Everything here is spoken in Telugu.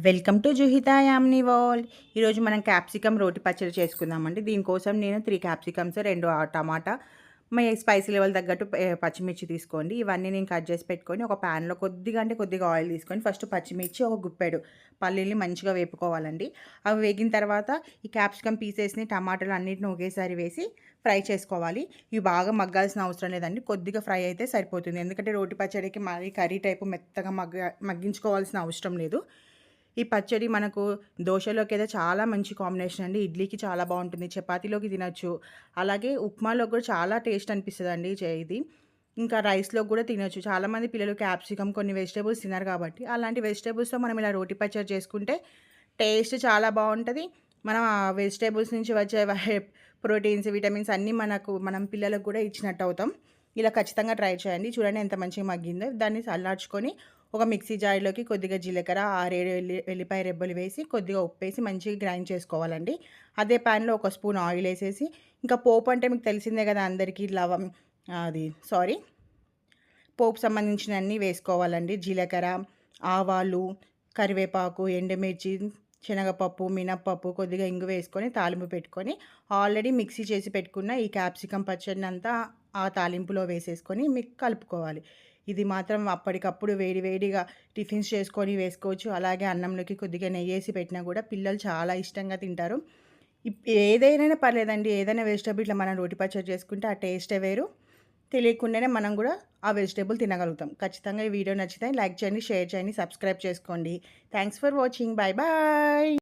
Welcome to Juhita yummy world. ఈరోజు మనం క్యాప్సికమ్ రోటి పచ్చడి చేసుకుందామండి. దీనికోసం నేను 3 క్యాప్సికమ్స్, 2 టమాటా, మీ స్పైసీ లెవెల్ తగ్గట్టు పచ్చిమిర్చి తీసుకోండి. ఇవన్నీ నేను కట్ చేసి పెట్టుకొని ఒక ప్యాన్లో కొద్దిగా అంటే కొద్దిగా ఆయిల్ తీసుకొని ఫస్ట్ పచ్చిమిర్చి, ఒక గుప్పెడు పల్లీల్ని మంచిగా వేపుకోవాలండి. అవి వేగిన తర్వాత ఈ క్యాప్సికమ్ పీసెస్ని, టమాటాలు అన్నిటిని ఒకేసారి వేసి ఫ్రై చేసుకోవాలి. ఇవి బాగా మగ్గాల్సిన అవసరం లేదండి, కొద్దిగా ఫ్రై అయితే సరిపోతుంది. ఎందుకంటే రోటి పచ్చడికి మరీ కర్రీ టైపు మెత్తగా మగ్గించుకోవాల్సిన అవసరం లేదు. ఈ పచ్చడి మనకు దోశలోకి అయితే చాలా మంచి కాంబినేషన్ అండి. ఇడ్లీకి చాలా బాగుంటుంది, చపాతీలోకి తినొచ్చు, అలాగే ఉప్మాలో కూడా చాలా టేస్ట్ అనిపిస్తుందండి ఇది. ఇంకా రైస్లో కూడా తినొచ్చు. చాలామంది పిల్లలు క్యాప్సికమ్ కొన్ని వెజిటేబుల్స్ తినరు కాబట్టి అలాంటి వెజిటేబుల్స్తో మనం ఇలా రోటి పచ్చడి చేసుకుంటే టేస్ట్ చాలా బాగుంటుంది. మనం ఆ వెజిటేబుల్స్ నుంచి వచ్చే ప్రోటీన్స్, విటమిన్స్ అన్నీ మనం పిల్లలకు కూడా ఇచ్చినట్టు అవుతాం. ఇలా ఖచ్చితంగా ట్రై చేయండి. చూడండి ఎంత మంచిగా మగ్గిందో. దాన్ని చల్లార్చుకొని ఒక మిక్సీ జార్లోకి కొద్దిగా జీలకర్ర, 6-7 వెల్లిపాయ రెబ్బలు వేసి కొద్దిగా ఉప్పేసి మంచిగా గ్రైండ్ చేసుకోవాలండి. అదే ప్యాన్లో ఒక స్పూన్ ఆయిల్ వేసేసి, ఇంకా పోపు అంటే మీకు తెలిసిందే కదా అందరికీ, పోపు సంబంధించిన అన్నీ వేసుకోవాలండి. జీలకర్ర, ఆవాలు, కరివేపాకు, ఎండుమిర్చి, శనగపప్పు, మినప్పప్పు, కొద్దిగా ఇంగు వేసుకొని తాలింపు పెట్టుకొని ఆల్రెడీ మిక్సీ చేసి పెట్టుకున్న ఈ క్యాప్సికమ్ పచ్చడిని అంతా ఆ తాలింపులో వేసేసుకొని మీకు కలుపుకోవాలి. ఇది మాత్రం అప్పటికప్పుడు వేడి వేడిగా టిఫిన్స్ చేసుకొని వేసుకోవచ్చు. అలాగే అన్నంలోకి కొద్దిగా నెయ్యేసి పెట్టినా కూడా పిల్లలు చాలా ఇష్టంగా తింటారు. ఏదైనా పర్లేదండి, ఏదైనా వెజిటబుల్ ఇట్లా మనం రోటి పచ్చడి చేసుకుంటే ఆ టేస్టే వేరు. తెలియకుండానే మనం కూడా ఆ వెజిటబుల్ తినగలుగుతాం. ఖచ్చితంగా ఈ వీడియో నచ్చితే లైక్ చేయండి, షేర్ చేయండి, సబ్స్క్రైబ్ చేసుకోండి. Thanks for watching. Bye bye.